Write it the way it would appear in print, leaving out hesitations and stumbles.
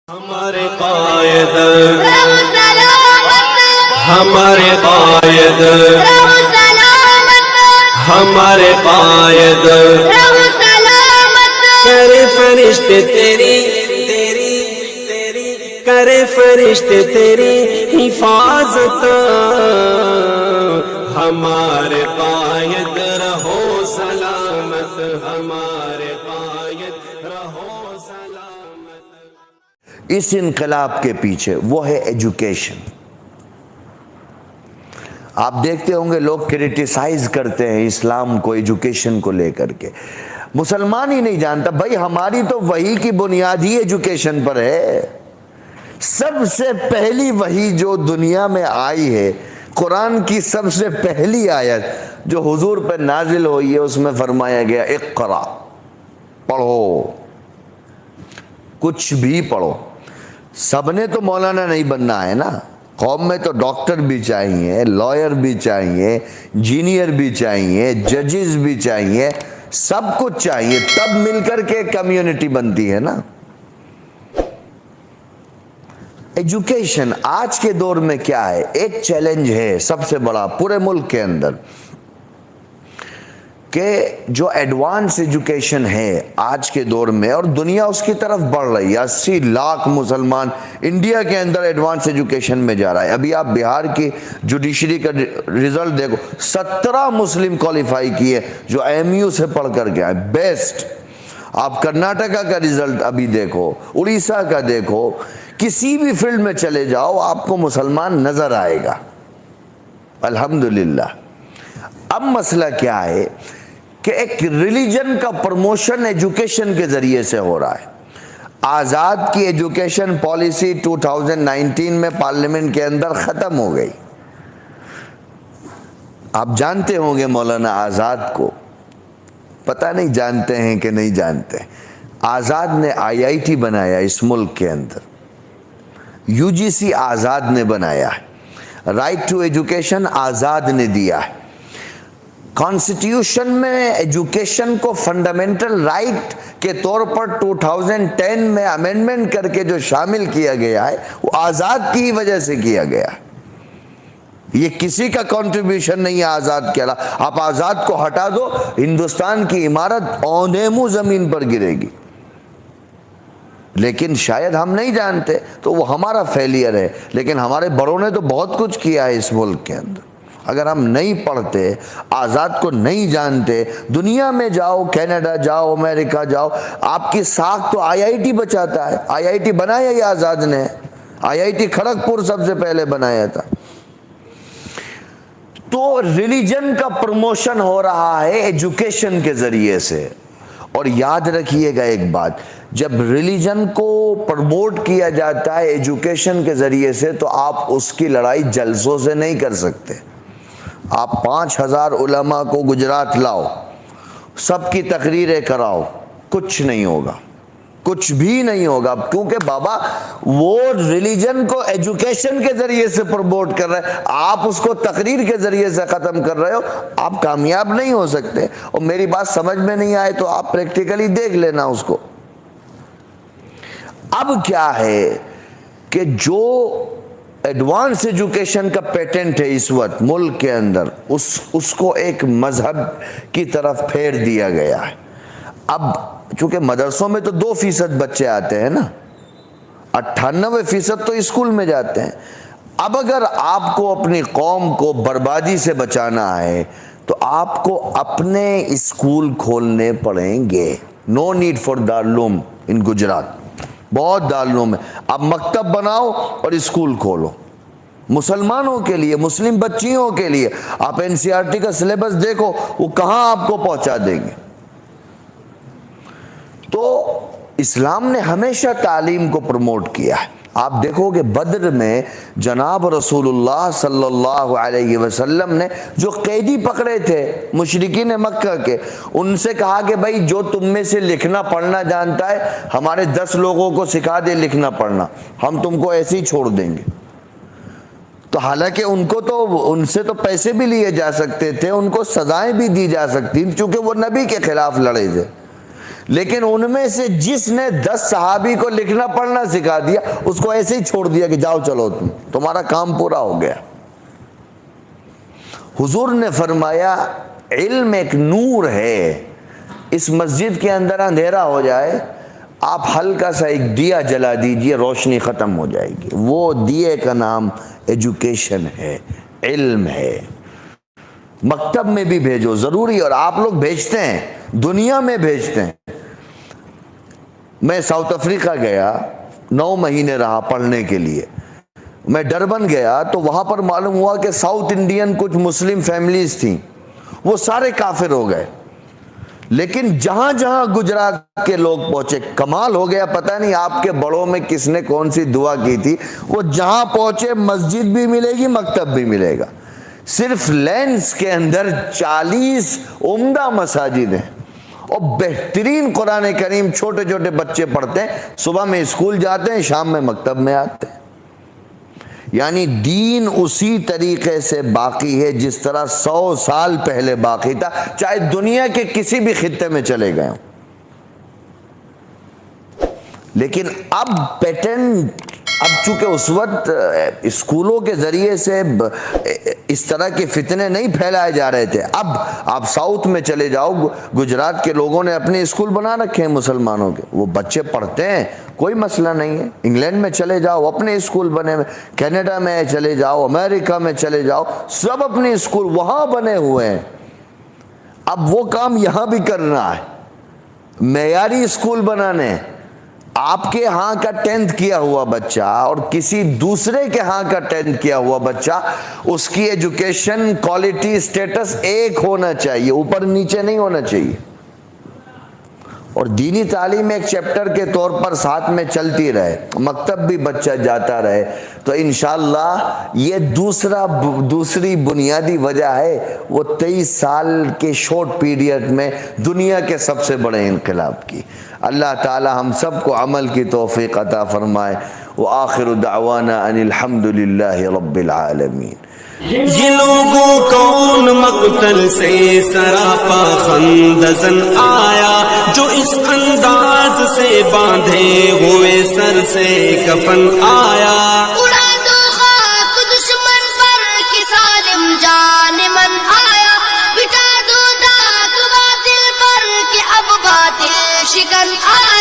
ہمارے قائد ہمارے قائد ہمارے قائد کرے فرشتے تیری کرے فرشتے تیری حفاظت ہمارے قائد رہو سلامت ہمارے قائد رہو سلامت۔ اس انقلاب کے پیچھے وہ ہے ایجوکیشن۔ آپ دیکھتے ہوں گے لوگ کرٹیسائز کرتے ہیں اسلام کو ایجوکیشن کو لے کر کے۔ مسلمان ہی نہیں جانتا بھائی ہماری تو وحی کی بنیاد ہی ایجوکیشن پر ہے۔ سب سے پہلی وحی جو دنیا میں آئی ہے، قرآن کی سب سے پہلی آیت جو حضور پر نازل ہوئی ہے، اس میں فرمایا گیا اقرا، پڑھو، کچھ بھی پڑھو۔ سب نے تو مولانا نہیں بننا ہے نا، قوم میں تو ڈاکٹر بھی چاہیے، لائر بھی چاہیے، انجینئر بھی چاہیے، ججز بھی چاہیے، سب کچھ چاہیے، تب مل کر کے کمیونٹی بنتی ہے نا۔ ایجوکیشن آج کے دور میں کیا ہے؟ ایک چیلنج ہے سب سے بڑا پورے ملک کے اندر کہ جو ایڈوانس ایجوکیشن ہے آج کے دور میں، اور دنیا اس کی طرف بڑھ رہی ہے، 80 لاکھ مسلمان انڈیا کے اندر ایڈوانس ایجوکیشن میں جا رہا ہے۔ ابھی آپ بہار کی جوڈیشری کا رزلٹ دیکھو، 17 مسلم کوالیفائی کیے جو AMU سے پڑھ کر کے آئے، بیسٹ۔ آپ کرناٹکا کا رزلٹ ابھی دیکھو، اڑیسہ کا دیکھو، کسی بھی فیلڈ میں چلے جاؤ آپ کو مسلمان نظر آئے گا، الحمدللہ۔ اب مسئلہ کیا ہے کہ ایک ریلیجن کا پروموشن ایجوکیشن کے ذریعے سے ہو رہا ہے۔ آزاد کی ایجوکیشن پالیسی 2019 میں پارلیمنٹ کے اندر ختم ہو گئی۔ آپ جانتے ہوں گے مولانا آزاد کو، پتہ نہیں جانتے ہیں کہ نہیں جانتے۔ آزاد نے IIT بنایا اس ملک کے اندر، UGC آزاد نے بنایا ہے، رائٹ ٹو ایجوکیشن آزاد نے دیا ہے۔ کانسٹیٹیوشن میں ایجوکیشن کو فنڈامنٹل رائٹ کے طور پر 2010 میں امینڈمنٹ کر کے جو شامل کیا گیا ہے وہ آزاد کی ہی وجہ سے کیا گیا ہے۔ یہ کسی کا کنٹریبیوشن نہیں ہے آزاد کے علاوہ۔ آپ آزاد کو ہٹا دو، ہندوستان کی عمارت اوندھیمو زمین پر گرے گی۔ لیکن شاید ہم نہیں جانتے تو وہ ہمارا فیلئر ہے، لیکن ہمارے بڑوں نے تو بہت کچھ کیا ہے اس ملک کے اندر۔ اگر ہم نہیں پڑھتے، آزاد کو نہیں جانتے، دنیا میں جاؤ، کینیڈا جاؤ، امریکہ جاؤ، آپ کی ساکھ تو IIT بچاتا ہے۔ IIT بنایا ہی آزاد نے، IIT کھڑگپور سب سے پہلے بنایا تھا۔ تو ریلیجن کا پروموشن ہو رہا ہے ایجوکیشن کے ذریعے سے۔ اور یاد رکھیے گا ایک بات، جب ریلیجن کو پروموٹ کیا جاتا ہے ایجوکیشن کے ذریعے سے تو آپ اس کی لڑائی جلسوں سے نہیں کر سکتے۔ آپ 5000 علماء کو گجرات لاؤ، سب کی تقریریں کراؤ، کچھ نہیں ہوگا، کچھ بھی نہیں ہوگا، کیونکہ بابا وہ ریلیجن کو ایجوکیشن کے ذریعے سے پروموٹ کر رہے ہیں، آپ اس کو تقریر کے ذریعے سے ختم کر رہے ہو، آپ کامیاب نہیں ہو سکتے۔ اور میری بات سمجھ میں نہیں آئے تو آپ پریکٹیکلی دیکھ لینا اس کو۔ اب کیا ہے کہ جو ایڈوانس ایجوکیشن کا پیٹنٹ ہے اس وقت ملک کے اندر، اس کو ایک مذہب کی طرف پھیر دیا گیا ہے۔ اب چونکہ مدرسوں میں تو 2% بچے آتے ہیں نا، 98% تو اسکول میں جاتے ہیں۔ اب اگر آپ کو اپنی قوم کو بربادی سے بچانا ہے تو آپ کو اپنے اسکول کھولنے پڑیں گے۔ نو نیڈ فار دارالعلوم ان گجرات، بہت دارالعلوم ہے۔ اب مکتب بناؤ اور اسکول کھولو مسلمانوں کے لیے، مسلم بچیوں کے لیے۔ آپ NCERT کا سلیبس دیکھو، وہ کہاں آپ کو پہنچا دیں گے۔ تو اسلام نے ہمیشہ تعلیم کو پروموٹ کیا ہے۔ آپ دیکھو گے بدر میں جناب رسول اللہ صلی اللہ علیہ وسلم نے جو قیدی پکڑے تھے مشرکین مکہ کے، ان سے کہا کہ بھائی جو تم میں سے لکھنا پڑھنا جانتا ہے ہمارے 10 لوگوں کو سکھا دے لکھنا پڑھنا، ہم تم کو ایسے ہی چھوڑ دیں گے۔ تو حالانکہ ان سے تو پیسے بھی لیے جا سکتے تھے، ان کو سزائیں بھی دی جا سکتی چونکہ وہ نبی کے خلاف لڑے تھے، لیکن ان میں سے جس نے 10 صحابی کو لکھنا پڑھنا سکھا دیا اس کو ایسے ہی چھوڑ دیا کہ جاؤ چلو تمہارا کام پورا ہو گیا۔ حضور نے فرمایا علم ایک نور ہے، اس مسجد کے اندر اندھیرا ہو جائے، آپ ہلکا سا ایک دیا جلا دیجئے، روشنی ختم ہو جائے گی۔ وہ دیے کا نام ایجوکیشن ہے، علم ہے۔ مکتب میں بھی بھیجو ضروری، اور آپ لوگ بھیجتے ہیں، دنیا میں بھیجتے ہیں۔ میں ساؤتھ افریقہ گیا، 9 مہینے رہا پڑھنے کے لیے۔ میں ڈربن گیا تو وہاں پر معلوم ہوا کہ ساؤتھ انڈین کچھ مسلم فیملیز تھیں، وہ سارے کافر ہو گئے۔ لیکن جہاں جہاں گجرات کے لوگ پہنچے، کمال ہو گیا، پتہ نہیں آپ کے بڑوں میں کس نے کون سی دعا کی تھی، وہ جہاں پہنچے مسجد بھی ملے گی، مکتب بھی ملے گا۔ صرف لینس کے اندر 40 عمدہ مساجد ہیں، اور بہترین قرآن کریم چھوٹے چھوٹے بچے پڑھتے ہیں، صبح میں اسکول جاتے ہیں، شام میں مکتب میں آتے ہیں۔ یعنی دین اسی طریقے سے باقی ہے جس طرح 100 سال پہلے باقی تھا، چاہے دنیا کے کسی بھی خطے میں چلے گئے ہوں۔ لیکن اب پیٹرن، اب چونکہ اس وقت اسکولوں کے ذریعے سے اس طرح کے فتنے نہیں پھیلائے جا رہے تھے۔ اب آپ ساؤتھ میں چلے جاؤ، گجرات کے لوگوں نے اپنے اسکول بنا رکھے ہیں مسلمانوں کے، وہ بچے پڑھتے ہیں، کوئی مسئلہ نہیں ہے۔ انگلینڈ میں چلے جاؤ، اپنے اسکول بنے ہوئے، کینیڈا میں چلے جاؤ، امریکہ میں چلے جاؤ، سب اپنے اسکول وہاں بنے ہوئے ہیں۔ اب وہ کام یہاں بھی کرنا ہے، معیاری اسکول بنانے۔ آپ کے ہاں کا 10th کیا ہوا بچہ اور کسی دوسرے کے ہاں کا 10th کیا ہوا بچہ، اس کی ایجوکیشن کوالٹی سٹیٹس ایک ہونا چاہیے، اوپر نیچے نہیں ہونا چاہیے۔ اور دینی تعلیم ایک چیپٹر کے طور پر ساتھ میں چلتی رہے، مکتب بھی بچہ جاتا رہے، تو انشاءاللہ یہ دوسری بنیادی وجہ ہے وہ 23 سال کے شارٹ پیریڈ میں دنیا کے سب سے بڑے انقلاب کی۔ اللہ تعالی ہم سب کو عمل کی توفیق عطا فرمائے۔ وآخر دعوانا ان الحمد للہ رب العالمین۔ یہ لوگوں کون مقتل سے سراپا خندزن آیا، جو اس انداز سے باندھے ہوئے سر سے کفن آیا۔ اڑا دو خاک دشمن پر کہ ظالم جان من آیا، بٹا دو داغ باطل پر کہ اب باطل شکن آیا۔